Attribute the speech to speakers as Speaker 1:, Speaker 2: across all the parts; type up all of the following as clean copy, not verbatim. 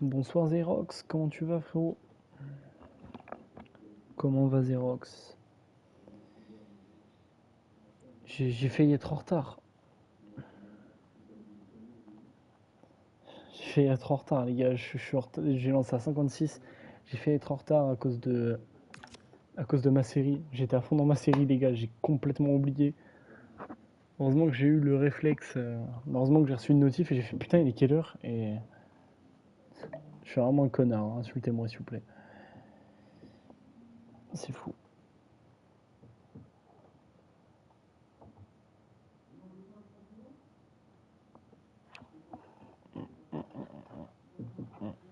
Speaker 1: Bonsoir Xerox, comment tu vas frérot? Comment va Xerox? J'ai failli être en retard. J'ai failli être en retard les gars, j'ai lancé à 56. J'ai failli être en retard à cause de ma série. J'étais à fond dans ma série les gars, j'ai complètement oublié. Heureusement que j'ai eu le réflexe, heureusement que j'ai reçu une notif et j'ai fait putain il est quelle heure? Et je suis vraiment un connard, hein, insultez-moi s'il vous plaît. C'est fou.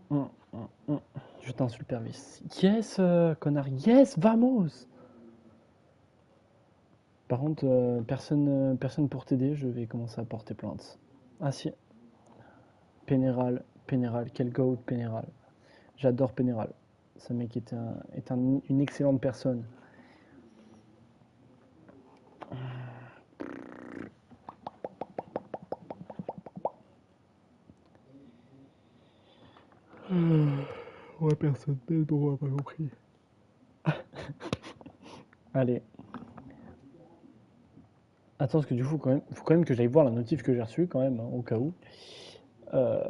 Speaker 1: Hum, hum. Je t'insulte pervis. Yes, connard, yes, vamos! Par contre, personne pour t'aider, je vais commencer à porter plainte. Ah si, Pénéral, quel goat Pénéral. J'adore Pénéral. Ce mec une excellente personne. Ouais, personne n'aide, on n'a pas compris. Allez. Attends, parce que du coup, faut quand même que j'aille voir la notif que j'ai reçue, quand même, hein, au cas où. Euh,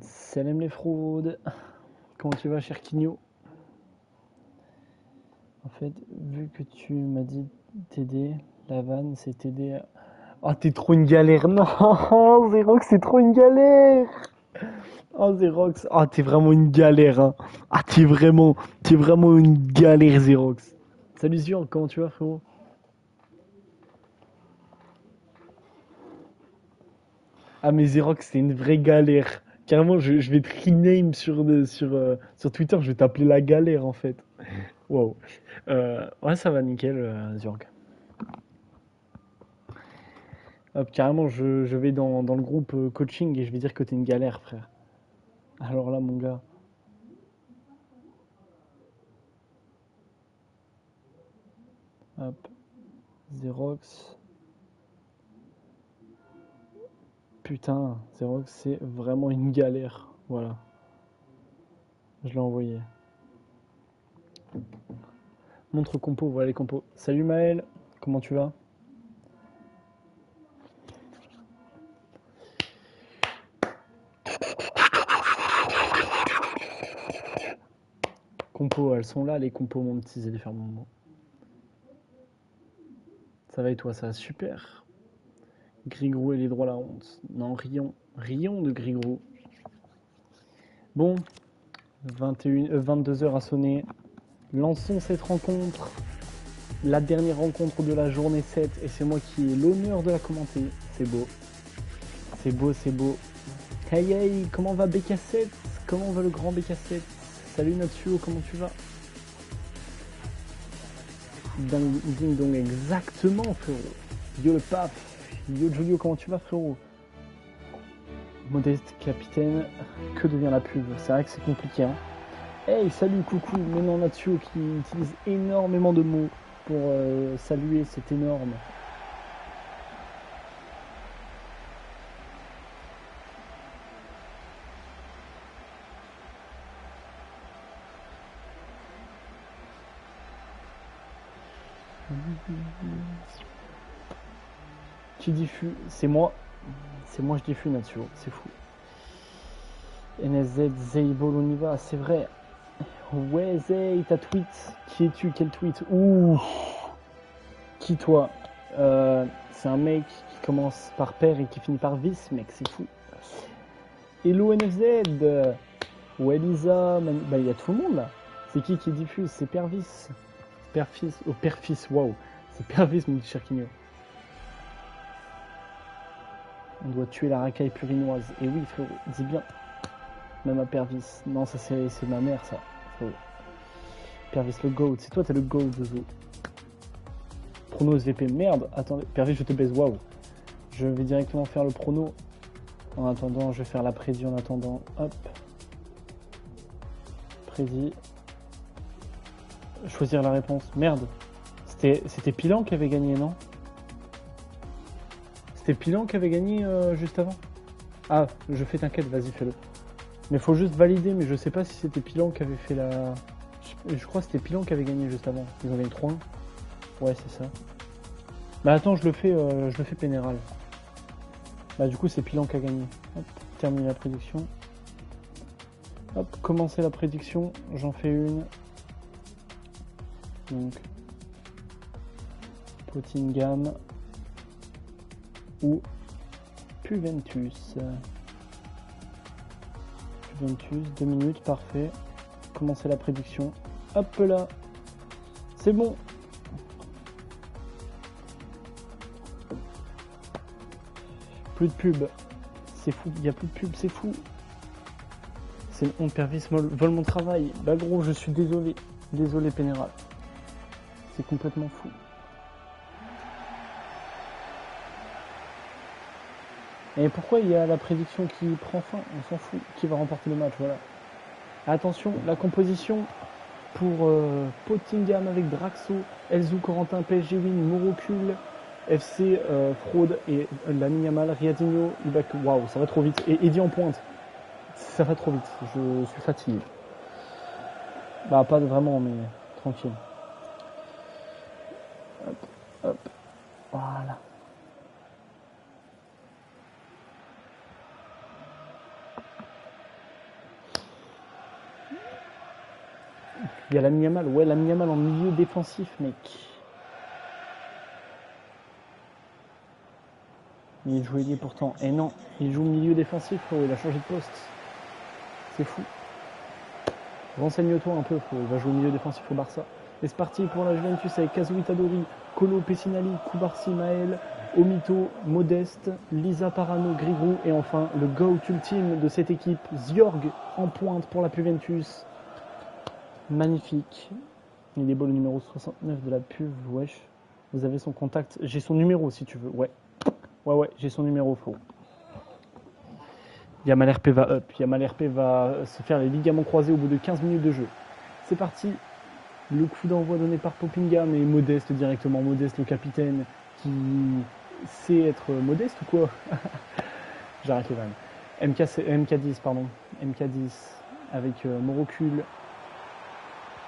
Speaker 1: Salam les fraudes. Comment tu vas, cher Quigno? En fait, vu que tu m'as dit t'aider, la vanne, c'est t'aider à... Oh, t'es trop une galère. Non, Xerox, c'est trop une galère. Oh, Xerox. Ah, t'es vraiment une galère, hein. Ah, t'es vraiment une galère, Xerox. Salut, Zion, comment tu vas, frérot? Ah, mais Xerox, c'est une vraie galère. Carrément, je vais te rename sur Twitter, je vais t'appeler la galère, en fait. Wow. Ouais, ça va nickel, Zurg. Hop, carrément, je vais dans le groupe coaching et je vais dire que t'es une galère, frère. Alors là, mon gars. Hop, Xerox. Putain, Xerox, c'est vraiment une galère. Voilà, je l'ai envoyé. Montre compo, voilà les compos. Salut Maël, comment tu vas? Compos, elles sont là, les compos, mon petit Zéphir Momo. Ça va et toi, ça va super. Grigrou et les droits à la honte. Non, rions de Grigrou. Bon, 22 heures à sonner. Lançons cette rencontre. La dernière rencontre de la journée 7. Et c'est moi qui ai l'honneur de la commenter. C'est beau. C'est beau, c'est beau. Hey hey, comment va BK7? Comment va le grand BK7? Salut Natsuo, comment tu vas? Ding dong, exactement frérot. Yo le paf. Yo Julio, comment tu vas frérot? Modeste capitaine, que devient la pub? C'est vrai que c'est compliqué hein. Hey salut coucou, mais non Natsuo qui utilise énormément de mots pour saluer, c'est énorme. Qui diffuse? C'est moi. C'est moi je diffuse Natsuo, c'est fou. NSZ, Zeybol, on y va, c'est vrai. Ouais, Zay, ta tweet. Qui es-tu? Quel tweet? Ouh. Qui toi? C'est un mec qui commence par père et qui finit par vice, mec, c'est fou. Hello NFZ. Ou Elisa, bah il y a tout le monde là. C'est qui diffuse? C'est Pervis. Perfis, oh Perfis, waouh. C'est Pervis mon petit Cherquigno. On doit tuer la racaille purinoise. Et oui frérot, dis bien. Même à Pervis. Non ça c'est ma mère ça. Frérot. Pervis le GOAT, c'est toi t'es le GOAT de Zo. Prono SVP, merde, attendez, Pervis je te baise, waouh. Je vais directement faire le prono. En attendant, je vais faire la prédit en attendant. Hop. Prédit. Choisir la réponse. Merde. C'était Pilan qui avait gagné, non? C'était Pilan qui avait gagné juste avant. Ah, je fais t'inquiète, vas-y fais-le. Mais faut juste valider, mais je sais pas si c'était Pilan qui avait fait la... Je crois que c'était Pilan qui avait gagné juste avant. Ils ont gagné 3-1. Ouais, c'est ça. Bah attends, je le fais pénéral. Bah du coup, c'est Pilan qui a gagné. Hop, terminer la prédiction. Hop, commencer la prédiction. J'en fais une. Donc, Pottingham ou Juventus. Juventus, 2 minutes, parfait. Commencer la prédiction. Hop là. C'est bon. Plus de pub. C'est fou. Il n'y a plus de pub, c'est fou. C'est une honte, Pervis vole mon travail. Bah gros, je suis désolé. Désolé, Pénéral. C'est complètement fou. Et pourquoi il y a la prédiction qui prend fin? On s'en fout. Qui va remporter le match? Voilà. Attention, la composition pour Pottingham avec Draxo, Elzou, Corentin, PSG Win, Morocul, FC, Fraude et Lamine Yamal, Riadinho, Ibak. Waouh, ça va trop vite. Et Eddy en pointe. Ça va trop vite. Je suis fatigué. Bah, pas vraiment, mais tranquille. Hop, hop. Voilà. Il y a Lamine Yamal. Ouais, Lamine Yamal en milieu défensif, mec. Il joue ailier pourtant. Et non, il joue milieu défensif, frérot. Il a changé de poste. C'est fou. Renseigne-toi un peu, frérot. Il va jouer milieu défensif au Barça. Et c'est parti pour la Juventus avec Kazui Tadori, Colo Pessinali, Koubarsi Maël, Omito, Modeste, Lisa Parano, Grigou et enfin le GOAT ultime de cette équipe, Ziorg en pointe pour la Juventus. Magnifique. Il est beau le numéro 69 de la pub, wesh. Vous avez son contact. J'ai son numéro si tu veux, ouais. Ouais, j'ai son numéro, faux. Yamal RP va up. Yamal RP va se faire les ligaments croisés au bout de 15 minutes de jeu. C'est parti. Le coup d'envoi donné par Poppingham et Modeste directement. Modeste, le capitaine, qui sait être modeste ou quoi? J'arrête les vannes. MK10, pardon. MK10 avec Morocul.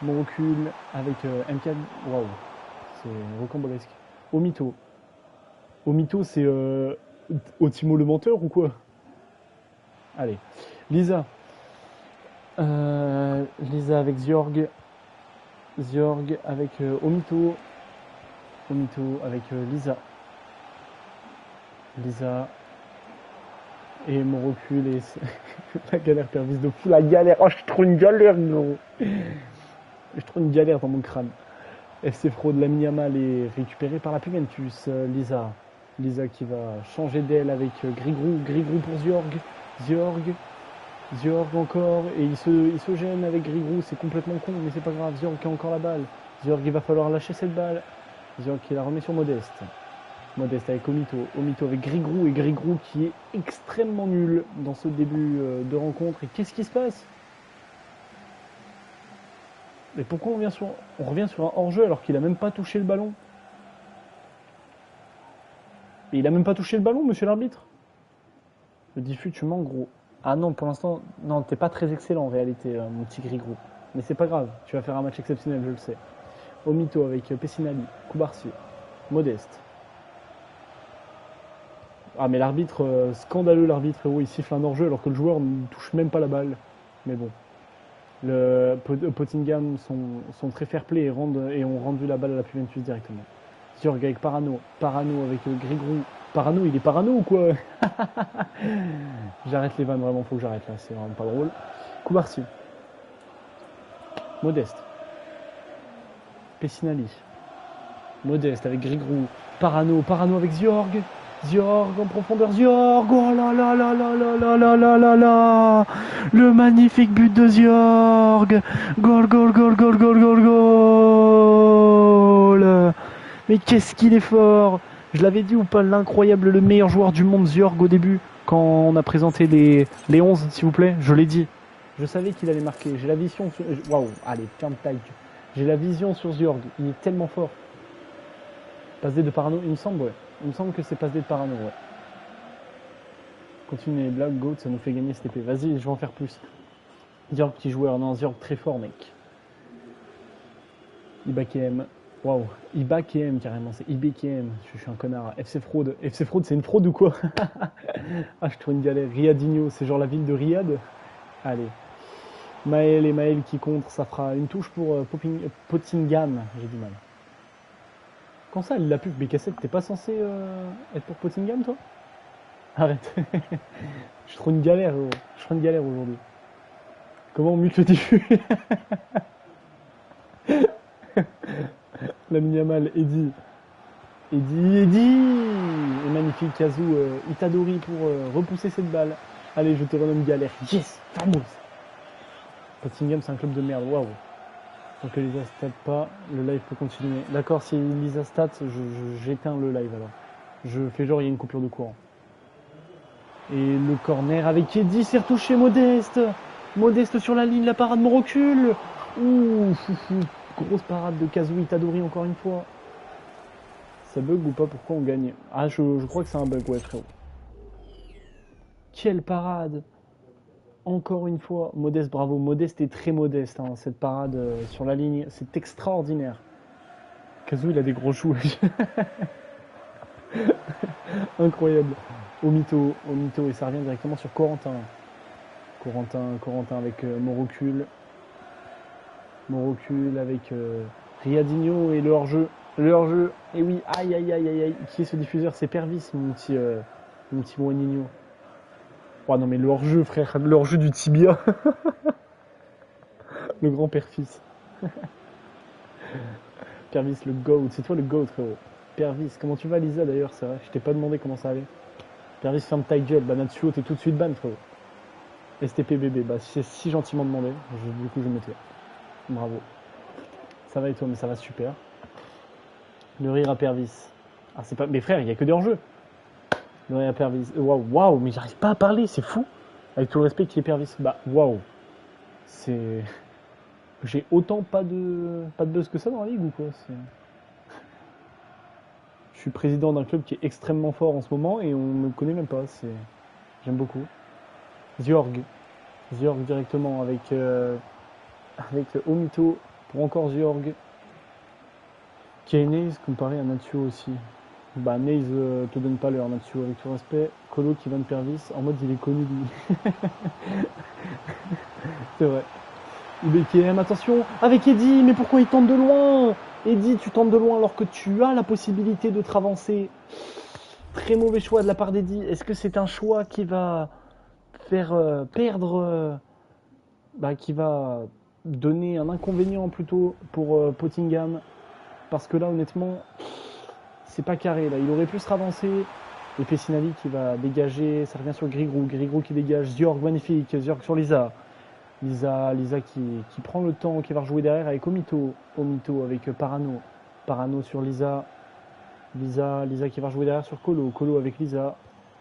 Speaker 1: Morocul avec MK... Waouh. C'est rocambolesque. Omito. Omito, c'est Otimo le menteur ou quoi? Allez. Lisa. Lisa avec Ziorg. Ziorg avec Omito. Omito avec Lisa. Lisa. Et mon recul et la galère Pervis de fou. La galère. Oh, je trouve une galère, gros. Je trouve une galère dans mon crâne. FC Fraude, Lamine Yamal est récupéré par la Juventus. Lisa. Lisa qui va changer d'aile avec Grigou. Grigou pour Ziorg. Ziorg encore. Et il se gêne avec Grigou. C'est complètement con, mais c'est pas grave. Ziorg qui a encore la balle. Ziorg, il va falloir lâcher cette balle. Ziorg qui la remet sur Modeste. Modeste avec Omito. Omito avec Grigou. Et Grigou qui est extrêmement nul dans ce début de rencontre. Et qu'est-ce qui se passe? Mais pourquoi on revient sur un hors-jeu alors qu'il a même pas touché le ballon? Et il a même pas touché le ballon, monsieur l'arbitre. Le diffus, tu mens, gros. Ah non, pour l'instant, non, t'es pas très excellent en réalité, mon petit Grigou. Mais c'est pas grave, tu vas faire un match exceptionnel, je le sais. Omito avec Pessinali, Koubarsi, Modeste. Ah mais l'arbitre, scandaleux l'arbitre, frérot, il siffle un hors-jeu alors que le joueur ne touche même pas la balle. Mais bon. Le Pottingham sont très fair-play et ont rendu la balle à la Juventus directement. Zyorg avec Parano. Parano avec Grigrou. Parano, il est parano ou quoi? J'arrête les vannes, vraiment, faut que j'arrête là, c'est vraiment pas drôle. Koubarsi. Modeste. Pessinali. Modeste avec Grigrou. Parano avec Zyorg. Zyorg en profondeur, Zyorg. Oh là là là là là là là là là là. Le magnifique but de Zyorg. Goal, goal, goal, goal, goal, goal, goal. Mais qu'est-ce qu'il est fort. Je l'avais dit ou pas, l'incroyable, le meilleur joueur du monde, Zyorg, au début, quand on a présenté les 11, s'il vous plaît, je l'ai dit. Je savais qu'il allait marquer. J'ai la vision sur... Waouh, allez, ferme ta gueule. J'ai la vision sur Zyorg. Il est tellement fort. Passe D de Parano, il me semble, ouais. Il me semble que c'est passe D de Parano, ouais. Continue les blagues, Goat, ça nous fait gagner cette épée. Vas-y, je vais en faire plus. Zyorg, petit joueur. Non, Zyorg, très fort, mec. Ibakem. Waouh, Ibakem carrément, c'est IBKM. Je suis un connard. FC Fraude. FC Fraude, c'est une fraude ou quoi? Ah, je trouve une galère. Riyadinho, c'est genre la ville de Riyad. Allez. Maël et Maël qui contre, ça fera une touche pour Pottingham. J'ai du mal. Quand ça, la pub BK7, t'es pas censé être pour Pottingham, toi? Arrête. Je trouve une galère, je trouve une galère aujourd'hui. Comment on mute le début? La Yamal, Eddy. Eddy. Et magnifique Kazu Itadori pour repousser cette balle. Allez, je te renomme galère. Yes, famous. Pottingham, c'est un club de merde. Waouh. Donc Lisa stat pas, le live peut continuer. D'accord, si Lisa stat, j'éteins le live alors. Je fais genre il y a une coupure de courant. Et le corner avec Eddy, c'est retouché, Modeste. Modeste sur la ligne, la parade, mon recul. Ouh, grosse parade de Kazu Itadori encore une fois. Ça bug ou pas? Pourquoi on gagne? Ah, je crois que c'est un bug, ouais frérot. Quelle parade! Encore une fois, Modeste, bravo. Modeste est très modeste, hein, cette parade sur la ligne. C'est extraordinaire. Kazu, il a des gros choux. Incroyable. Omito, et ça revient directement sur Corentin. Corentin avec mon recul. Mon recul avec Riyadinho et le hors-jeu. Le hors-jeu. Et oui, aïe aïe aïe aïe aïe. Qui est ce diffuseur? C'est Pervis, mon petit Moininho. Oh non mais le hors-jeu, frère, le hors-jeu du tibia. Le grand père-fils. Pervis, le GOAT. C'est toi le GOAT, frérot. Pervis, comment tu vas, Lisa, d'ailleurs? C'est vrai, je t'ai pas demandé comment ça allait. Pervis, ferme ta gueule. Bah, Natsuo, t'es tout de suite ban, frérot. STP bébé, bah, c'est si gentiment demandé. Du coup, je me tais. Bravo. Ça va et toi? Mais ça va super. Le rire à Pervis. Ah, c'est pas. Mais frère, il y a que des hors-jeux. Le rire à Pervis. Waouh, mais j'arrive pas à parler, c'est fou. Avec tout le respect qui est Pervis. Bah, waouh. C'est. J'ai autant pas de buzz que ça dans la ligue ou quoi? Je suis président d'un club qui est extrêmement fort en ce moment et on ne me connaît même pas. J'aime beaucoup. Zyorg directement avec Omito pour encore Zyorg. Qui est Naze comparé à Natsuo aussi. Bah Naze te donne pas l'heure, Natsuo, avec tout respect. Colo qui va de Pervis, en mode il est connu lui. C'est vrai. IBKM, attention, avec Eddy, mais pourquoi il tente de loin? Eddy, tu tentes de loin alors que tu as la possibilité de te ravancer. Très mauvais choix de la part d'Eddy. Est-ce que c'est un choix qui va faire perdre, qui va donner un inconvénient plutôt pour Pottingham? Parce que là, honnêtement, c'est pas carré. Là, il aurait pu se ravancer. Et Pessinali qui va dégager. Ça revient sur Grigrou qui dégage. Zyorg, magnifique. Zyorg sur Lisa. Lisa qui prend le temps, qui va rejouer derrière avec Omito avec Parano sur Lisa qui va rejouer derrière sur Colo avec Lisa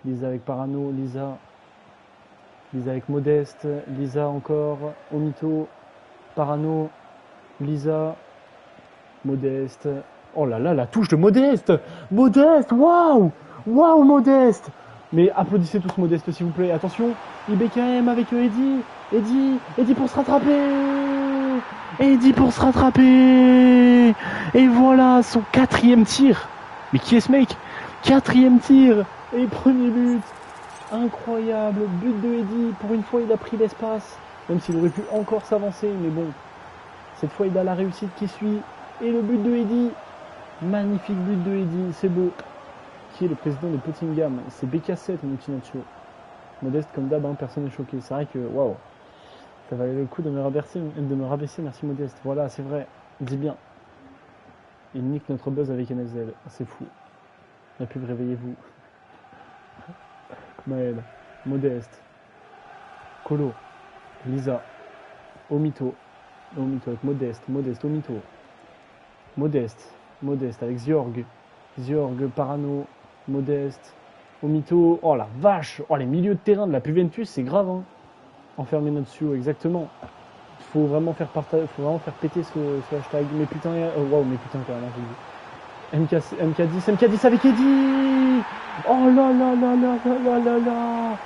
Speaker 1: avec Parano, Lisa avec Modeste, Lisa encore, Omito, Parano, Lisa, Modeste. Oh là là, la touche de Modeste, waouh, Modeste. Mais applaudissez tous Modeste s'il vous plaît. Attention, IBKM avec Eddy pour se rattraper. Et voilà son 4e tir. Mais qui est ce mec? 4e tir et premier but. Incroyable, but de Eddy. Pour une fois il a pris l'espace. Même s'il aurait pu encore s'avancer. Mais bon, cette fois il a la réussite qui suit. Et le but de Eddy. Magnifique but de Eddy, c'est beau. Qui est le président de Pottingham? C'est BK7, Moutinaccio. Modeste comme d'hab, hein, personne n'est choqué. C'est vrai que, waouh, ça valait le coup de me rabaisser, merci Modeste. Voilà, c'est vrai, dis bien. Il nique notre buzz avec NFZ, c'est fou. La pub, réveillez-vous. Maël, Modeste, Colo, Lisa, Omito avec Modeste, Omito. Modeste avec Ziorg, Parano, Modeste, Omito. Oh la vache, oh les milieux de terrain de la Juventus, c'est grave, hein. Enfermer notre Sio, exactement. Faut vraiment faire péter ce hashtag. Mais putain, waouh, mais putain quand même, j'ai dit. MK10 avec Eddy. Oh là là là là là là là là.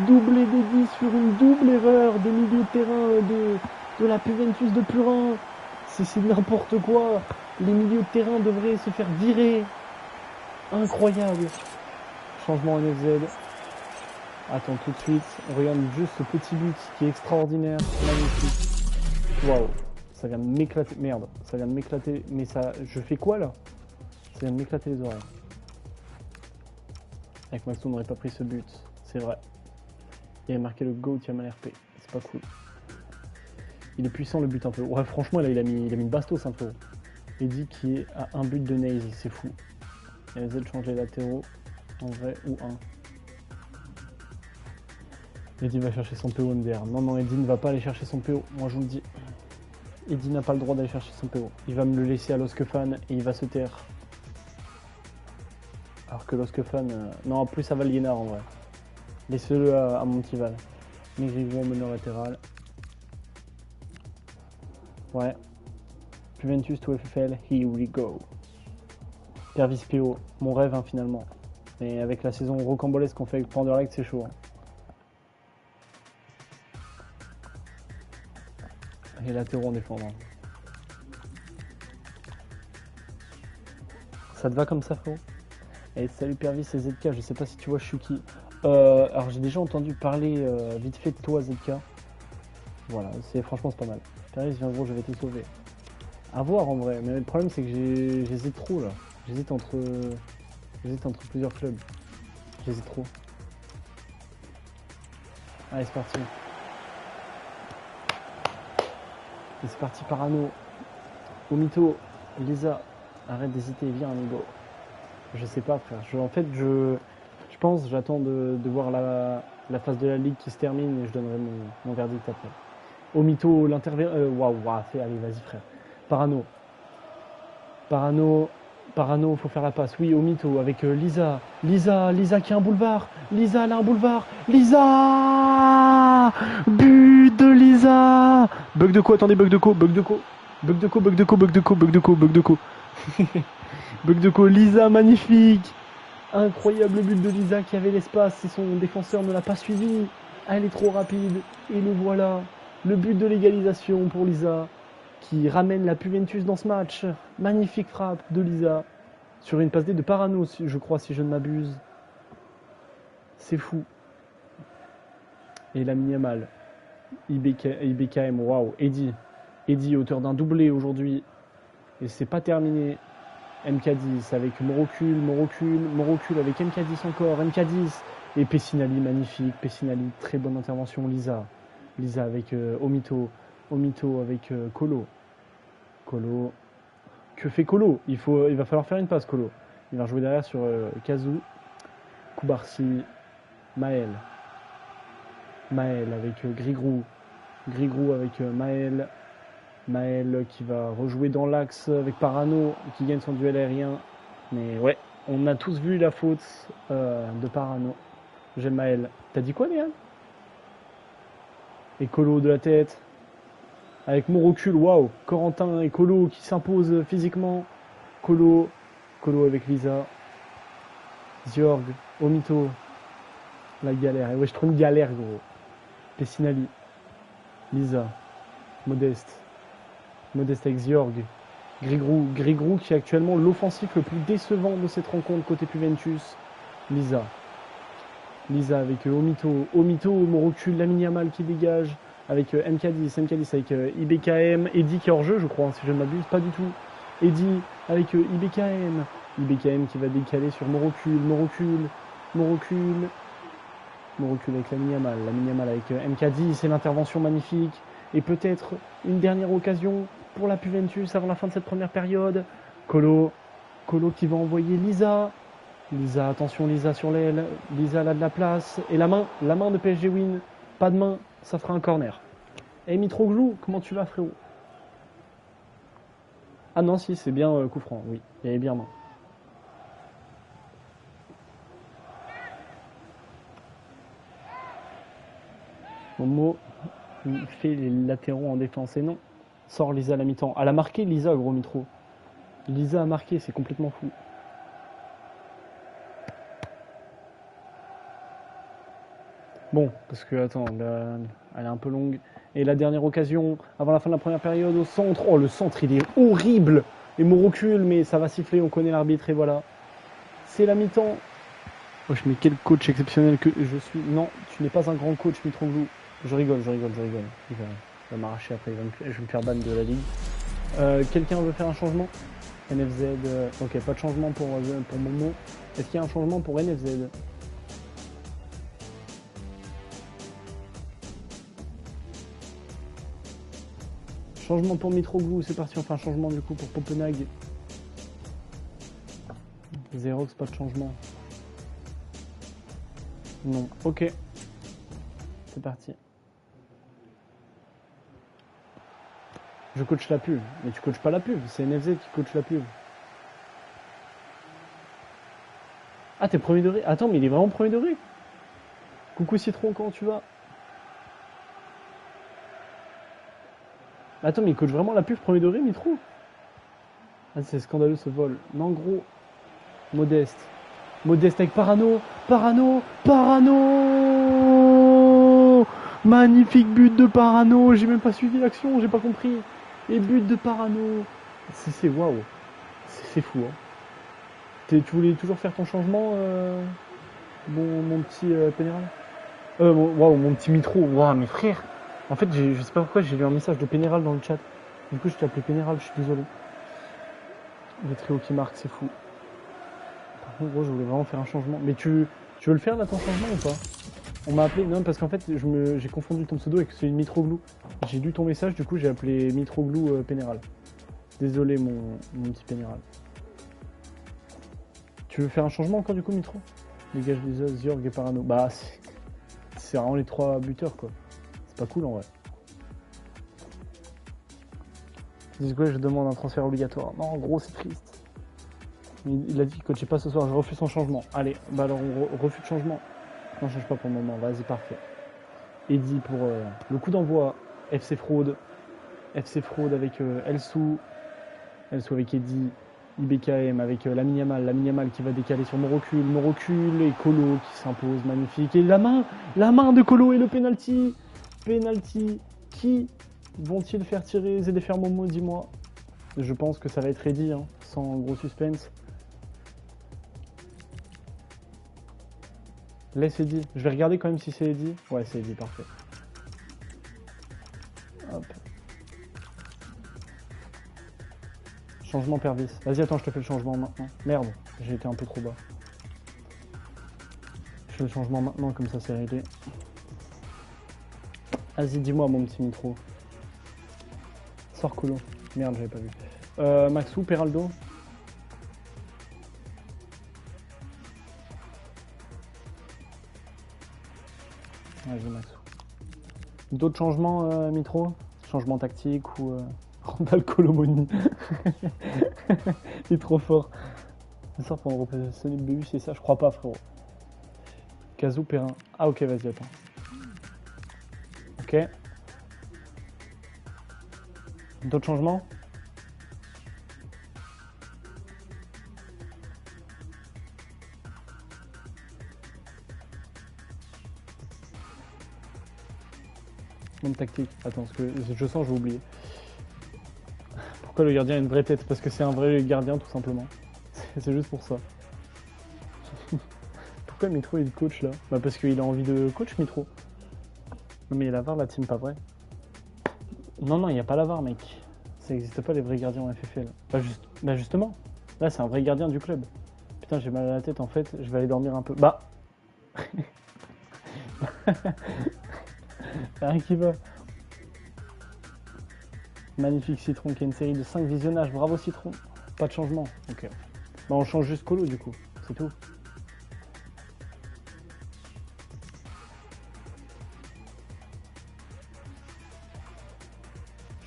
Speaker 1: Doublé d'Eddy sur une double erreur de milieu de terrain de la Juventus de Purin. C'est n'importe quoi. Les milieux de terrain devraient se faire virer. Incroyable. Changement NFZ. Attends tout de suite. On regarde juste ce petit but qui est extraordinaire. Magnifique. Waouh. Ça vient de m'éclater. Merde. Ça vient de m'éclater. Mais ça. Je fais quoi là? Ça vient de m'éclater les oreilles. Avec Maxo, on n'aurait pas pris ce but. C'est vrai. Il avait marqué le GOAT Yamal RP. C'est pas cool. Il est puissant le but un peu. Ouais, franchement, là, il a mis une bastos un peu. Eddy qui est à un but de Naze. C'est fou. Il y a Z change les latéraux. En vrai ou un. Eddy va chercher son PO MDR. Non, Eddy ne va pas aller chercher son PO. Moi, je vous le dis. Eddy n'a pas le droit d'aller chercher son PO. Il va me le laisser à Loskefan et il va se taire. Alors que Loskefan... Non, plus ça va Liénard en vrai. Laissez-le à Montival. Negrigo en meneur latéral. Ouais. Juventus to FFL, here we go. Pervis PO, mon rêve hein, finalement. Mais avec la saison rocambolesque qu'on fait avec Panderlecht, c'est chaud. Hein. Et latéraux en défendant. Ça te va comme ça, Flo? Et salut Pervis et ZK, je sais pas si tu vois je suis qui. Alors j'ai déjà entendu parler vite fait de toi ZK. Voilà, franchement c'est pas mal. Pervis viens gros, je vais te sauver. À voir en vrai, mais le problème c'est que j'hésite trop là. J'hésite entre plusieurs clubs. J'hésite trop. Allez c'est parti. Et c'est parti Parano. Omito, Lisa, arrête d'hésiter, viens amigo. Je sais pas frère, je pense, j'attends de voir la phase de la ligue qui se termine et je donnerai mon verdict après. Omito, l'intervient... Waouh, allez vas-y frère. Parano, faut faire la passe. Oui, Omito avec Lisa qui a un boulevard. Lisa, elle a un boulevard. Lisa, but de Lisa. Bug de co, attendez, bug de co. Bug de co, Lisa, magnifique. Incroyable but de Lisa qui avait l'espace et son défenseur ne l'a pas suivi. Elle est trop rapide. Et le voilà. Le but de l'égalisation pour Lisa qui ramène la Juventus dans ce match. Magnifique frappe de Lisa sur une passe D de Parano, je crois, si je ne m'abuse. C'est fou. Et la Yamal. IBKM, waouh. Eddy, auteur d'un doublé aujourd'hui. Et c'est pas terminé. MK10 avec Morocul avec MK10 encore. MK10 et Pessinali, magnifique. Pessinali, très bonne intervention. Lisa avec Omito avec Colo. Que fait Colo? Il va falloir faire une passe Colo. Il va jouer derrière sur Kazu. Koubarsi. Maël avec Grigrou avec Maël qui va rejouer dans l'axe avec Parano qui gagne son duel aérien. Mais ouais, on a tous vu la faute de Parano. J'ai Maël. T'as dit quoi Léa? Et Colo de la tête. Avec mon recul, waouh. Corentin et Colo qui s'imposent physiquement. Colo avec Lisa. Ziorg, Omito. La galère. Et ouais, je trouve une galère, gros. Pessinali. Lisa. Modeste avec Ziorg. Grigrou qui est actuellement l'offensif le plus décevant de cette rencontre côté Juventus. Lisa avec Omito, mon recul, Lamine Yamal qui dégage. Avec MK10 avec IBKM, Eddy qui est hors jeu, je crois, si je ne m'abuse, pas du tout. Eddy avec IBKM. IBKM qui va décaler sur Morocul. Morocul avec la Yamal avec MK10. C'est l'intervention magnifique. Et peut-être une dernière occasion pour la Juventus avant la fin de cette première période. Colo qui va envoyer Lisa. Attention, Lisa sur l'aile. Lisa elle a de la place. Et la main de PSG Win. Pas de main, ça fera un corner. Et Mitroglou, comment tu vas, frérot? Ah non, si, c'est bien coup franc, oui. Il y avait bien main. Momo fait les latéraux en défense. Et non, sort Lisa à la mi-temps. Elle a marqué Lisa, gros Mitro. Lisa a marqué, c'est complètement fou. Bon, parce que, attends, là, elle est un peu longue. Et la dernière occasion, avant la fin de la première période, au centre. Oh, le centre, il est horrible. Et mon recul, mais ça va siffler, on connaît l'arbitre, et voilà. C'est la mi-temps. Oh, mais quel coach exceptionnel que je suis. Non, tu n'es pas un grand coach, Mitroglou. Je rigole. Il va m'arracher après, je vais me faire ban de la ligue. Quelqu'un veut faire un changement? NFZ, ok, pas de changement pour Momo. Est-ce qu'il y a un changement pour NFZ? Changement pour Mitroglou, c'est parti, on fait un changement du coup pour Popenag. Xerox, pas de changement. Non, ok. C'est parti. Je coach la pub, mais tu coaches pas la pub, c'est NFZ qui coach la pub. Ah, t'es premier degré? Attends, mais il est vraiment premier degré? Coucou Citron, comment tu vas? Attends, mais il coach vraiment la pub premier degré, Mitro? Ah, c'est scandaleux ce vol. Non, gros. Modeste avec Parano. Magnifique but de Parano. J'ai même pas suivi l'action, j'ai pas compris. Et but de Parano. C'est waouh. C'est fou. Hein. Tu voulais toujours faire ton changement, mon petit Pénéral? Waouh, mon petit Mitro. Waouh, mes frères. En fait, je sais pas pourquoi j'ai vu un message de Pénéral dans le chat. Du coup, je t'ai appelé Pénéral, je suis désolé. Le trio qui marque, c'est fou. Par contre, gros, je voulais vraiment faire un changement. Mais tu veux le faire là, ton changement ou pas? On m'a appelé, non, parce qu'en fait, j'ai confondu ton pseudo avec celui de Mitroglou. J'ai lu ton message, du coup, j'ai appelé Mitroglou Pénéral. Désolé, mon petit Pénéral. Tu veux faire un changement encore, du coup, Mitro? Dégage les os, Zorg et Parano. Bah, c'est vraiment les 3 buteurs, quoi. C'est pas cool en vrai. Dis quoi, je demande un transfert obligatoire. Non, en gros, c'est triste. Il a dit qu'il coachait pas ce soir, je refuse son changement. Allez, bah alors on refuse de changement. Non, change pas pour le moment, vas-y, parfait. Eddy pour le coup d'envoi. FC Fraude avec Elsou avec Eddy. IBKM avec Lamine Yamal qui va décaler sur Morocul et Colo qui s'impose, magnifique. Et la main de Colo et le penalty. Qui vont-ils faire tirer ZFR Momo, dis-moi? Je pense que ça va être Eddy, hein, sans gros suspense. Laisse Eddy. Je vais regarder quand même si c'est Eddy. Ouais, c'est Eddy, parfait. Hop. Changement Pervis. Vas-y, attends, je te fais le changement maintenant. Merde, j'ai été un peu trop bas. Je fais le changement maintenant, comme ça c'est réglé. Vas-y, dis-moi, mon petit Mitro. Sors Colo. Merde, j'avais pas vu. Maxou, Peraldo. Vas-y, Maxou. D'autres changements, Mitro? Changement tactique ou... Randall Colomoni. Il est trop fort. Il sort pour représenter le BU, c'est ça? Je crois pas, frérot. Kazou, Perrin. Ah, ok, vas-y, attends. Ok. D'autres changements? Même tactique. Attends, parce que je sens, je vais oublier. Pourquoi le gardien a une vraie tête? Parce que c'est un vrai gardien, tout simplement. C'est juste pour ça. Pourquoi Mitro il coach là? Bah parce qu'il a envie de coach, Mitro. Non mais il y a la VAR la team, pas vrai? Non, il n'y a pas la VAR, mec. Ça n'existe pas les vrais gardiens en FFL. Bah justement, là c'est un vrai gardien du club. Putain, j'ai mal à la tête en fait, je vais aller dormir un peu. Bah rien qui va. Magnifique Citron qui a une série de 5 visionnages. Bravo Citron. Pas de changement. Ok. Bah on change juste Colo du coup. C'est tout.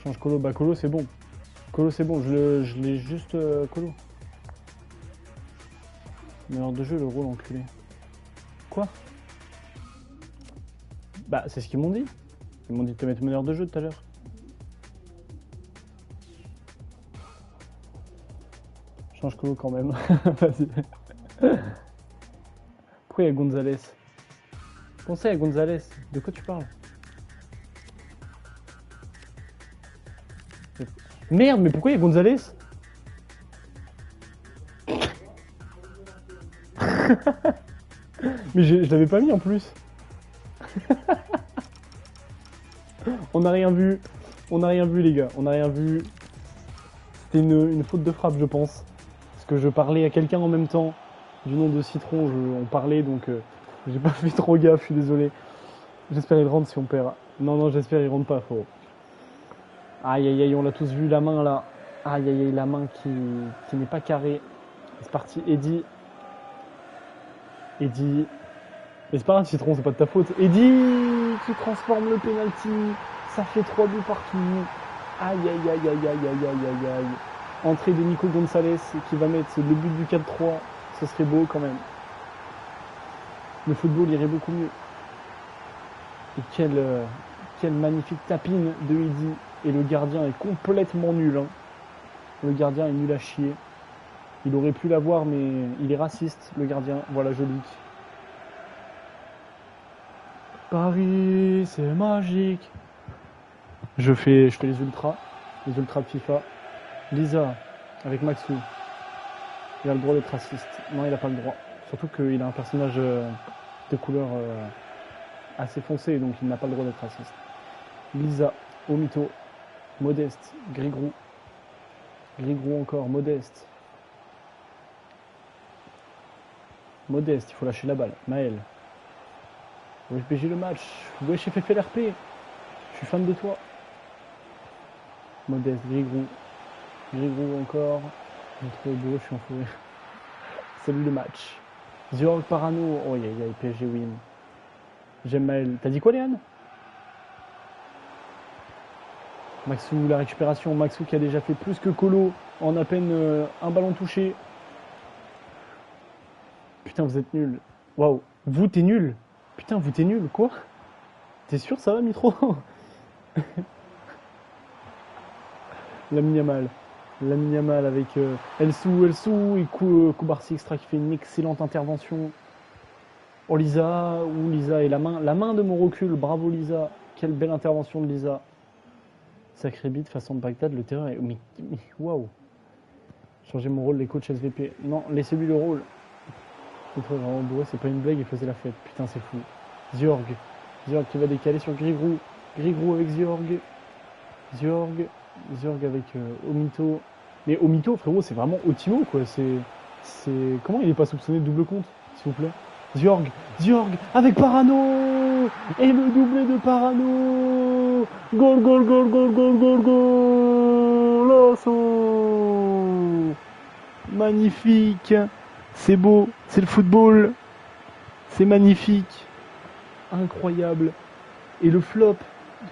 Speaker 1: Change Colo. Bah Colo c'est bon. Colo c'est bon. Je l'ai juste Colo. Meilleur de jeu le rôle enculé. Quoi? Bah c'est ce qu'ils m'ont dit. Ils m'ont dit de te mettre meneur de jeu tout à l'heure. Change Colo quand même. Vas-y. Pourquoi il y a Gonzalez? Pensez à Gonzalez. De quoi tu parles? Merde, mais pourquoi il y a Gonzalez? Mais je l'avais pas mis en plus. On n'a rien vu. On n'a rien vu les gars. On n'a rien vu. C'était une faute de frappe je pense. Parce que je parlais à quelqu'un en même temps. Du nom de Citron, on parlait donc j'ai pas fait trop gaffe, je suis désolé. J'espère qu'il rentre si on perd. Non, j'espère qu'il rentre pas, faut. Aïe aïe aïe, on l'a tous vu, la main là. Aïe aïe aïe, la main qui n'est pas carrée. C'est parti, Eddy. Mais c'est pas grave, Citron, c'est pas de ta faute. Eddy qui transforme le penalty. Ça fait 3 buts partout. Aïe aïe aïe aïe aïe aïe aïe aïe aïe. Entrée de Nico Gonzalez qui va mettre le but du 4-3. Ce serait beau quand même. Le football irait beaucoup mieux. Et quelle magnifique tapine de Eddy. Et le gardien est complètement nul. Hein. Le gardien est nul à chier. Il aurait pu l'avoir, mais il est raciste, le gardien. Voilà, je leak. Paris, c'est magique. Je fais les ultras de FIFA. Lisa, avec Maxou. Il a le droit d'être raciste. Non, il n'a pas le droit. Surtout qu'il a un personnage de couleur assez foncé, donc il n'a pas le droit d'être raciste. Lisa, Omito, Modeste, Grigrou. Grigrou encore, Modeste. Modeste, il faut lâcher la balle. Maël. OFBG le match. Wesh FFLRP. Je suis fan de toi. Modeste, Grigrou. Grigrou encore. Je suis trop beau, je suis enfouré. Salut le match. Ziorg Parano. Oh y'a PSG win. J'aime Maël. T'as dit quoi Léane? Maxou, la récupération. Maxou qui a déjà fait plus que Colo en à peine un ballon touché. Putain, vous êtes nuls. Waouh. Vous, t'es nul. Putain, vous, t'es nul. Quoi? T'es sûr, ça va, Mitro? Lamine Yamal avec Elsou et Koubarsi Extra qui fait une excellente intervention. Oh, Lisa et la main de mon recul. Bravo, Lisa. Quelle belle intervention de Lisa. Sacré bite façon de Bagdad. Le terrain est. Mais waouh. Changer mon rôle, les coachs SVP. Non, laissez-lui le rôle. Il faut vraiment bourré, c'est pas une blague, il faisait la fête. Putain, c'est fou. Ziorg qui va décaler sur Grigrou. Grigrou avec Ziorg avec Omito. Mais Omito, frérot, c'est vraiment Otimo, quoi. C'est... Comment il est pas soupçonné de double compte, s'il vous plaît? Ziorg avec Parano. Et le doublé de Parano. Goal. Lasso. Magnifique. C'est beau, c'est le football, c'est magnifique, incroyable. Et le flop,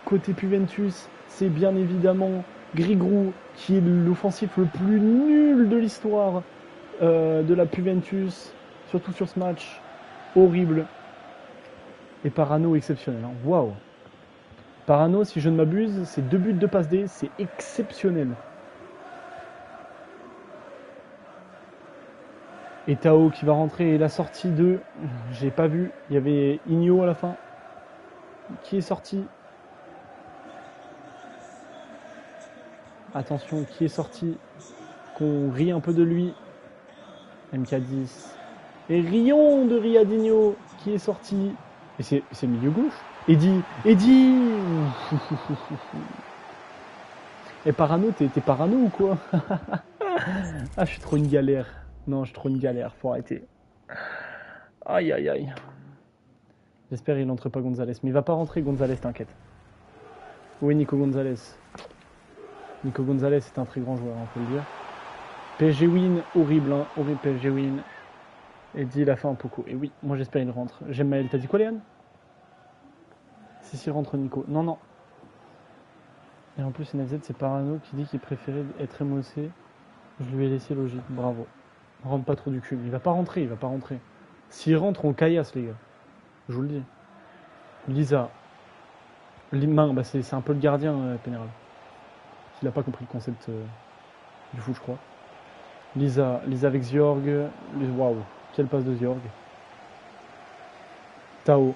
Speaker 1: côté Juventus, c'est bien évidemment Grigrou, qui est l'offensif le plus nul de l'histoire de la Juventus, surtout sur ce match, horrible. Et Parano exceptionnel, hein. Waouh. Parano, si je ne m'abuse, c'est 2 buts de passe D, c'est exceptionnel. Et Tao qui va rentrer, et la sortie de... J'ai pas vu, il y avait Igno à la fin. Qui est sorti? Attention, qui est sorti? Qu'on rit un peu de lui. MK10. Et rions de Riadinho qui est sorti. Et c'est milieu gauche. Eddy Et parano, t'es parano ou quoi? Ah, je suis trop une galère. Non, je suis trop une galère, faut arrêter. Aïe, aïe, aïe. J'espère qu'il n'entre pas Gonzalez. Mais il va pas rentrer Gonzalez, t'inquiète. Oui, Nico Gonzalez. Nico Gonzalez est un très grand joueur, on peut le dire. PSG win, horrible, hein. Horrible PSG win. Et dit il a fait un poco. Et oui, moi j'espère qu'il rentre. J'aime Maël. T'as dit quoi, Léane? Si, rentre Nico. Non, non. Et en plus, NFZ, c'est Parano qui dit qu'il préférait être MOC. Je lui ai laissé logique. Bravo. Rentre pas trop du cul. Il va pas rentrer, il va pas rentrer. S'il rentre, on caillasse, les gars. Je vous le dis. Lisa. Limain, bah c'est un peu le gardien, Pénéral. Il a pas compris le concept du foot, je crois. Lisa avec Zyorg. Waouh, quelle passe de Zyorg. Tao.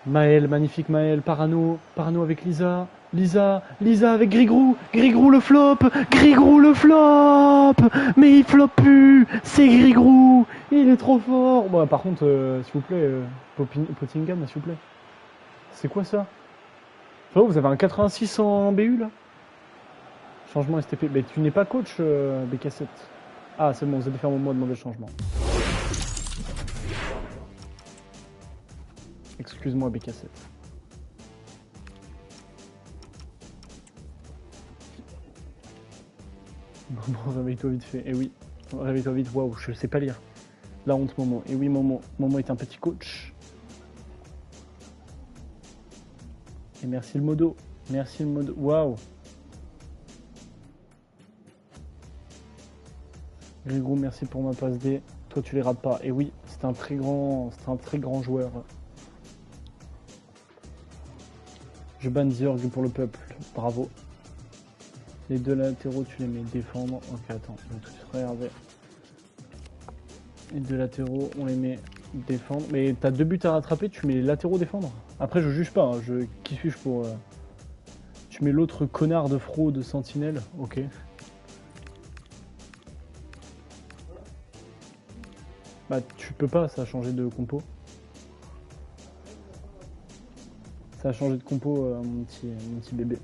Speaker 1: Maël, magnifique Maël. Parano avec Lisa. Lisa avec Grigrou. Grigrou le flop. Grigrou le flop. Mais il flop plus. C'est Grigrou. Il est trop fort. Bon, par contre, s'il vous plaît, Pottingham, s'il vous plaît. C'est quoi ça? Oh, vous avez un 86 en BU là? Changement STP. Mais tu n'es pas coach, BK7. Ah, c'est bon, vous allez faire mon mot demander le changement. Excuse-moi, BK7. Bon, réveille-toi vite fait. Et oui, réveille-toi vite. Waouh, je sais pas lire. La honte, Momo. Et oui, Momo. Momo est un petit coach. Et merci le modo. Merci le modo. Waouh. Grégou, merci pour ma passe D. Toi, tu les rates pas. Et oui, c'est un très grand joueur. Je banne Zyorg pour le peuple. Bravo. Les deux latéraux, tu les mets défendre. Ok, attends, je vais tout regarder. Les deux latéraux, on les met défendre. Mais t'as 2 buts à rattraper, tu mets les latéraux défendre. Après, je juge pas. Hein. Qui suis-je pour. Tu mets l'autre connard de fraude sentinelle. Ok. Bah, tu peux pas, ça a changé de compo. Ça a changé de compo, mon petit bébé.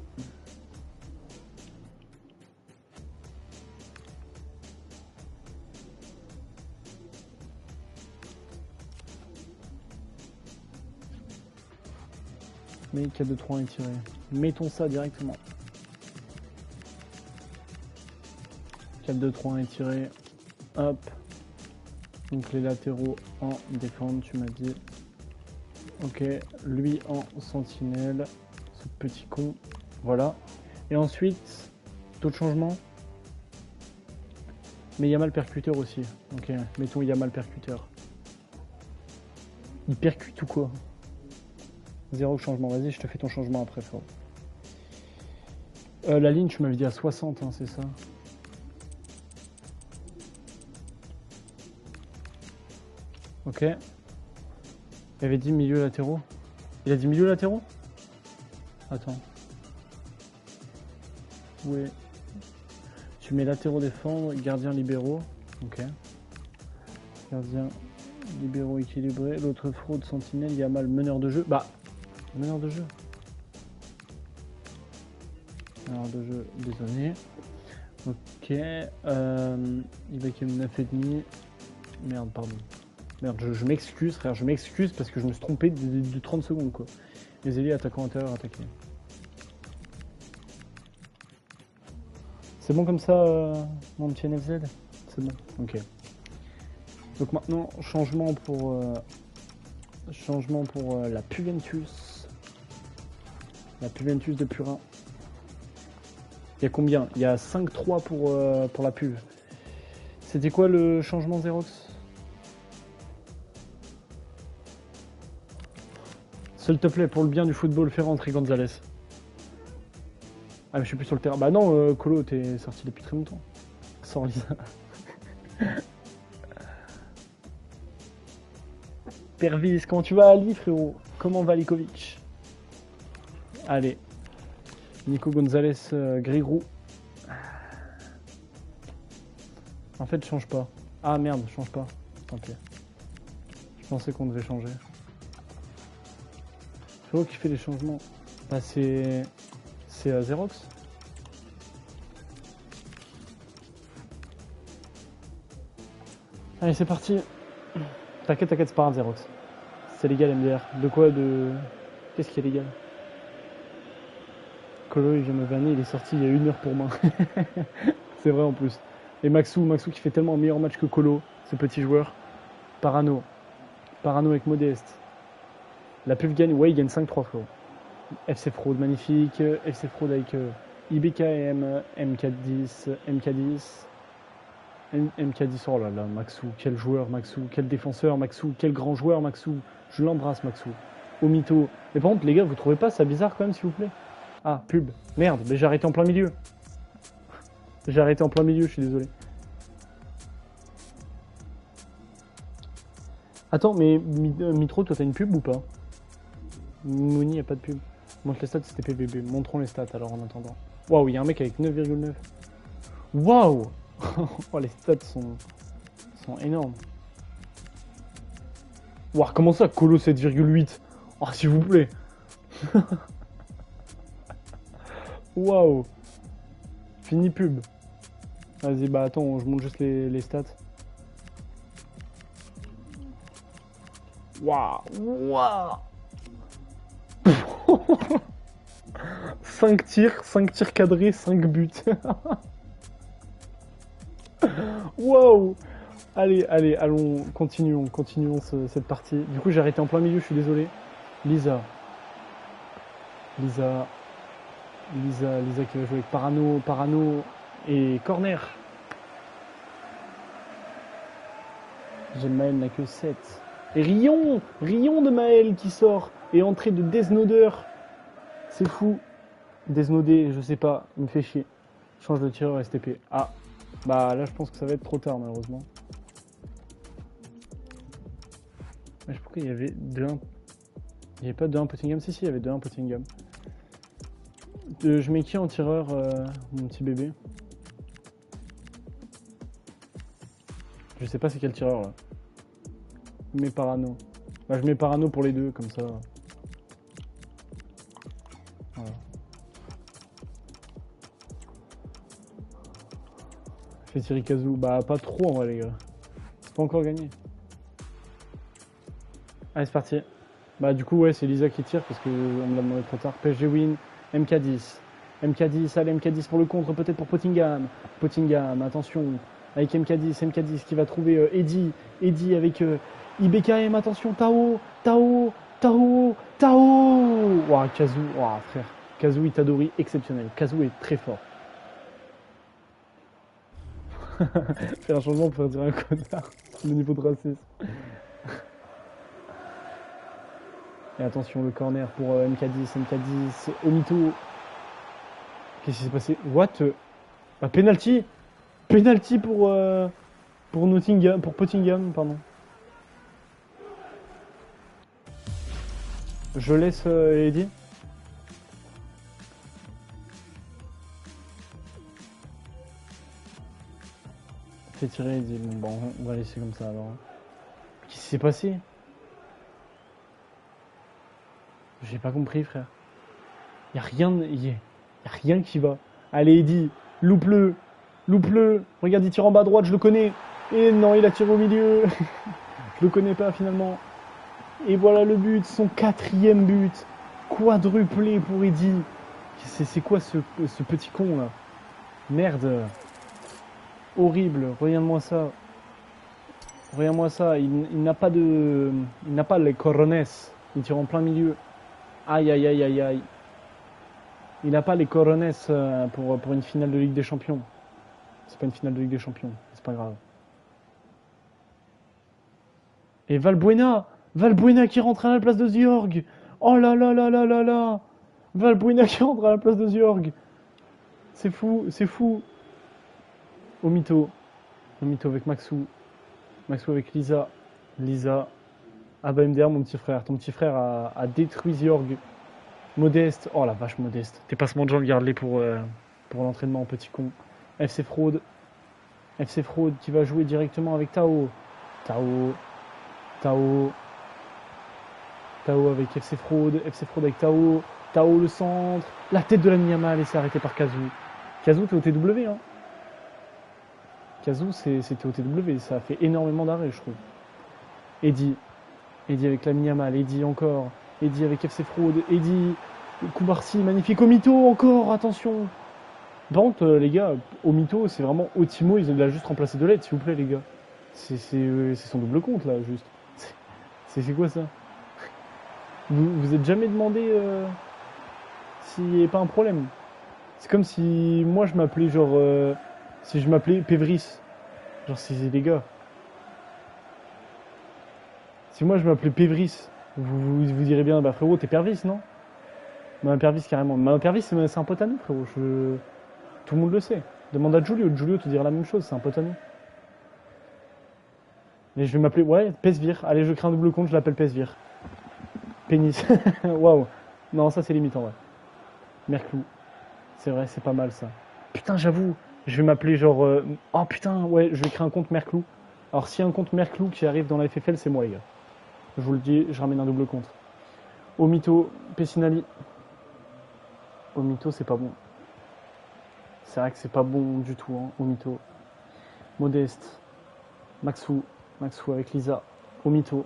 Speaker 1: Mais 4-2-3-1 est tiré. Mettons ça directement. 4-2-3-1 est tiré. Hop. Donc les latéraux en défense, tu m'as dit. Ok, lui en sentinelle. Ce petit con. Voilà. Et ensuite, d'autres changements. Mais Yamal percuteur aussi. Ok, mettons Yamal percuteur. Il percute ou quoi? 0 changement. Vas-y, je te fais ton changement après, frérot. La ligne, tu m'avais dit à 60, hein, c'est ça? Ok. Il avait dit milieu latéraux. Il a dit milieu latéraux? Attends. Oui. Tu mets latéraux défendre, gardien libéraux. Ok. Gardien libéraux équilibré. L'autre fraude sentinelle, Yamal meneur de jeu. Bah, meneur de jeu. Meneur de jeu, désolé. Ok. Il va qu'il y ait 9,5. Merde, pardon. Merde, je m'excuse, frère, je m'excuse parce que je me suis trompé de 30 secondes, quoi. Les ailiers attaquant intérieur, attaqué. C'est bon comme ça, mon petit NFZ? C'est bon, ok. Donc maintenant, changement pour la Puventus. La Puventus de Purin. Il y a combien? Il y a 5-3 pour la Puve. C'était quoi le changement Xerox? S'il te plaît, pour le bien du football, fais rentrer Gonzalez. Ah mais je suis plus sur le terrain. Bah non, Colo, t'es sorti depuis très longtemps. Sors Lisa. Pervis, comment tu vas Ali, frérot? Comment va Likovic? Allez. Nico Gonzalez, Grigrou. En fait, change pas. Ah merde, change pas. Tant pis. Je pensais qu'on devait changer. Frérot qui fait les changements. Bah c'est Xerox. Allez, c'est parti. T'inquiète, c'est pas grave, Xerox. C'est légal, MDR. De quoi de... Qu'est-ce qui est légal? Colo, il vient me vanner, il est sorti il y a 1 heure pour moi. C'est vrai en plus. Et Maxou qui fait tellement un meilleur match que Colo, ce petit joueur. Parano. Parano avec Modeste. La pub gagne, ouais, il gagne 5-3, frérot. FC Fraude, magnifique. FC Fraude avec IBKM, MK10, MK10. MK10, oh là là, Maxou, quel joueur, Maxou, quel défenseur, Maxou, quel grand joueur, Maxou. Je l'embrasse, Maxou. Omito. Mais par contre, les gars, vous trouvez pas ça bizarre quand même, s'il vous plaît? Ah, pub. Merde, mais j'ai arrêté en plein milieu. J'ai arrêté en plein milieu, je suis désolé. Attends, mais Mitro, toi t'as une pub ou pas? Mouni, y a pas de pub. Montre les stats, c'était PBB. Montrons les stats alors en attendant. Waouh, il y a un mec avec 9,9. Waouh. Oh, les stats sont énormes. Waouh, comment ça, Colo 7,8? Oh, s'il vous plaît. Waouh. Fini pub. Vas-y, bah attends, je montre juste les stats. Waouh. Waouh. 5 tirs cadrés, 5 buts. Waouh. Allez, allons, continuons cette partie. Du coup, j'ai arrêté en plein milieu, je suis désolé. Lisa qui va jouer avec Parano et corner. Maël n'a que 7. Et Rion de Maël qui sort. Et entrée de Desnoder. C'est fou. Desnodé, je sais pas, il me fait chier. Change de tireur STP. Ah, bah là je pense que ça va être trop tard malheureusement. Mais pourquoi il y avait 2-1? Il n'y avait pas 2-1 Pottingham? Si, il y avait 2-1 Pottingham. Je mets qui en tireur, mon petit bébé? Je sais pas c'est quel tireur là. Je mets Parano. Bah, je mets Parano pour les deux, comme ça. Voilà. Fait tirer Kazoo. Bah, pas trop en vrai, les gars. C'est pas encore gagné. Allez, c'est parti. Bah, du coup, ouais, c'est Lisa qui tire parce qu'on me l'a demandé trop tard. PSG win. MK10. MK10, allez, MK10 pour le contre, peut-être pour Pottingham. Pottingham, attention. Avec MK10 qui va trouver Eddy avec IBKM, attention, Tao. Waouh, Kazoo, waouh, frère. Kazoo Itadori, exceptionnel. Kazoo est très fort. Faire un changement pour faire dire un connard. Le niveau de racisme. Et attention, le corner pour MK10, Omito. Qu'est-ce qui s'est passé? What? Bah, penalty pour Nottingham, pour Pottingham, pardon. Je laisse Eddy. Fait tirer Eddy. Bon, on va laisser comme ça alors. Qu'est-ce qui s'est passé? J'ai pas compris, frère. Y'a rien qui va. Allez, Eddy, loupe-le. Regarde, il tire en bas à droite, je le connais. Et non, il a tiré au milieu. Je le connais pas finalement. Et voilà le but, son 4e but. Quadruplé pour Eddy. C'est quoi ce petit con là? Merde. Horrible, regarde-moi ça. Il n'a pas les corones. Il tire en plein milieu. Aïe. Il n'a pas les corones pour une finale de Ligue des Champions. C'est pas une finale de Ligue des Champions, c'est pas grave. Et Valbuena qui rentre à la place de Ziorg. Oh là là. Valbuena qui rentre à la place de Ziorg. C'est fou. Omito avec Maxou avec Lisa. Ah bah MDR, mon petit frère. Ton petit frère a détruit Ziorg. Modeste. Oh la vache, Modeste. Tes passements de jambes, garde-les pour l'entraînement, petit con. FC Fraude qui va jouer directement avec Tao avec FC Fraude avec Tao le centre, la tête de la Yamal et c'est arrêté par Kazoo. Kazoo, t'es au TW, hein? Kazoo, c'était au TW, ça a fait énormément d'arrêts, je trouve. Eddie. Eddie avec la Yamal, Eddie encore. Eddie avec FC Fraude, Eddie. Koubarsi, magnifique. Omito encore, attention. Par contre, les gars, Omito, c'est vraiment Otimo, il a juste remplacé de l'aide, s'il vous plaît, les gars. C'est son double compte, là, juste. C'est quoi ça? Vous êtes jamais demandé s'il n'y avait pas un problème? C'est comme si moi je m'appelais genre. Si je m'appelais Pévris. Genre, c'est les gars. Si moi je m'appelais Pévris, vous direz bien, bah frérot, t'es Pervis, non? Bah, Pervis carrément. Bah, Pervis, c'est un pote à nous, frérot. Tout le monde le sait. Demande à Julio. Julio te dira la même chose, c'est un pote à nous. Mais je vais m'appeler. Ouais, Pesvir. Allez, je crée un double compte, je l'appelle Pesvir. Pénis. Waouh. Non, ça c'est limitant, ouais. Merclou. C'est vrai, c'est pas mal ça. Putain, j'avoue, je vais m'appeler genre. Oh putain, ouais, je vais créer un compte Merclou. Alors, s'il y a un compte Merclou qui arrive dans la FFL, c'est moi, les gars. Je vous le dis, je ramène un double compte. Omito, Pessinali. Omito, c'est pas bon. C'est vrai que c'est pas bon du tout, hein, Omito. Modeste. Maxou. Maxou avec Lisa. Omito.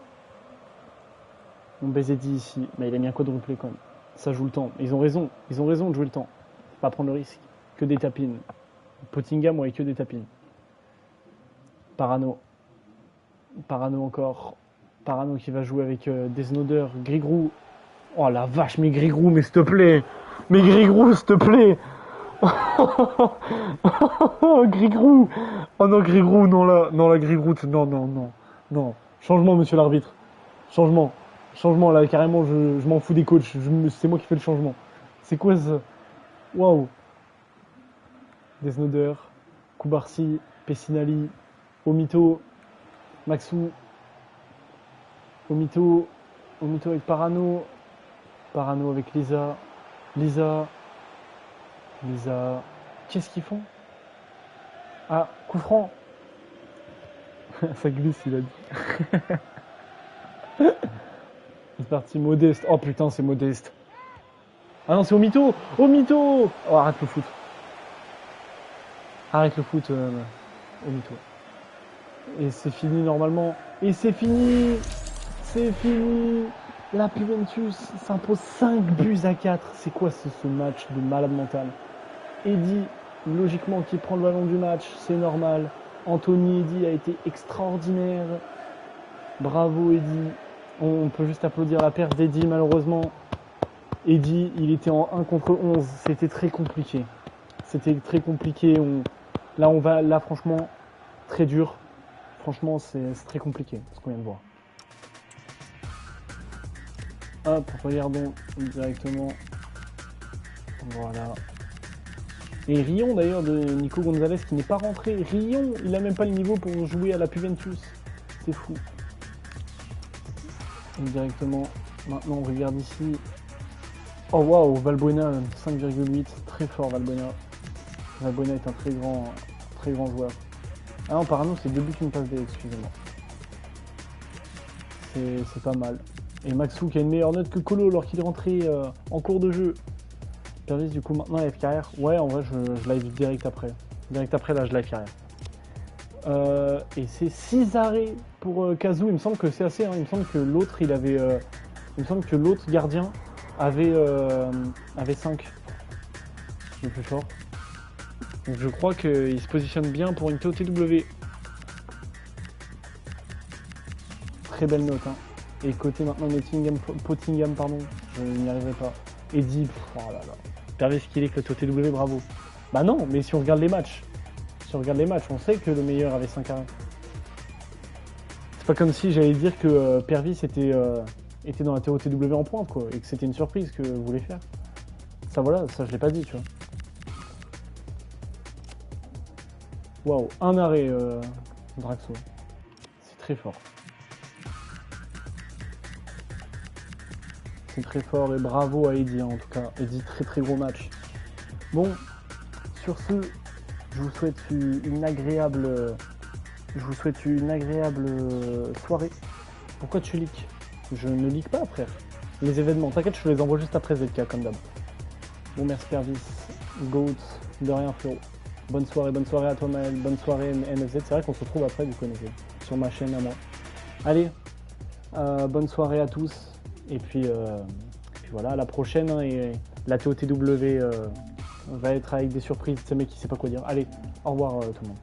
Speaker 1: On baisait dit ici. Mais il a mis un quadruplé quand même. Ça joue le temps. Ils ont raison. Ils ont raison de jouer le temps. Faut pas prendre le risque. Que des tapines. Pottingham, ouais, que des tapines. Parano. Parano encore. Parano qui va jouer avec Desnoder. Grigrou. Oh la vache, mais Grigrou, mais s'il te plaît. Mais Grigrou, s'il te plaît. Grigrou. Oh non, Grigrou, non la Grigrou. Non, non, non. Non. Changement, monsieur l'arbitre. Changement. Changement, là, carrément, je m'en fous des coachs. C'est moi qui fais le changement. C'est quoi ça? Waouh. Desnoder. Koubarsi. Pessinali. Omito. Maxou. Omito. Omito avec Parano. Parano avec Lisa. Lisa. Lisa. Qu'est-ce qu'ils font? Ah, coup franc. Ça glisse, il a dit. C'est parti, Modeste. Oh putain, c'est Modeste. Ah non, c'est Omito. Omito. Oh, arrête le foot. Arrête le foot, Omito. Et c'est fini normalement. Et c'est fini. C'est fini. La Juventus s'impose 5 buts à 4. C'est quoi ce match de malade mental? Eddie, logiquement, qui prend le ballon du match, c'est normal. Anthony Eddie a été extraordinaire. Bravo Eddie. On peut juste applaudir la perte d'Eddie, malheureusement. Eddie, il était en 1 contre 11. C'était très compliqué. C'était très compliqué. Là, franchement, très dur. Franchement, c'est très compliqué, ce qu'on vient de voir. Hop, regardons directement. Voilà. Et Rion d'ailleurs de Nico Gonzalez qui n'est pas rentré. Rion, il n'a même pas le niveau pour jouer à la Juventus. C'est fou. Donc directement, maintenant on regarde ici. Oh waouh, Valbuena 5,8. Très fort Valbuena. Valbuena est un très grand joueur. Ah non, Parano c'est 2 buts une passe D, excusez-moi. C'est pas mal. Et Maxou qui a une meilleure note que Colo alors qu'il est rentré en cours de jeu. Pervis du coup maintenant live carrière. Ouais en vrai je live direct après. Direct après là je live carrière. Et c'est 6 arrêts pour Kazoo. Il me semble que c'est assez. Hein. Il me semble que l'autre il avait. Il me semble que l'autre gardien avait 5. Le plus fort. Donc je crois qu'il se positionne bien pour une TOTW. Très belle note. Hein. Et côté maintenant Pottingham, pardon, je n'y arriverai pas. Eddie, oh là là. Pervis qu'il est que le TOTW, bravo. Bah non, mais si on regarde les matchs, on sait que le meilleur avait 5 arrêts. C'est pas comme si j'allais dire que Pervis était dans la TOTW en pointe, quoi, et que c'était une surprise que vous voulez faire. Ça voilà, ça je l'ai pas dit, tu vois. Waouh, un arrêt, Draxo. C'est très fort. C'est très fort et bravo à Eddie, hein, en tout cas. Eddie, très gros match. Bon, sur ce, je vous souhaite une agréable soirée. Pourquoi tu leaks? Je ne leak pas, frère. Les événements, t'inquiète, je te les envoie juste après ZK, comme d'hab. Bon, merci Pervis. Goat, de rien, frérot. Bonne soirée à toi Maël, bonne soirée NFZ. C'est vrai qu'on se retrouve après du coup NFZ, sur ma chaîne à moi. Allez, bonne soirée à tous. Et puis voilà, à la prochaine. Hein, et la TOTW va être avec des surprises. Ce mec qui sait pas quoi dire. Allez, au revoir tout le monde.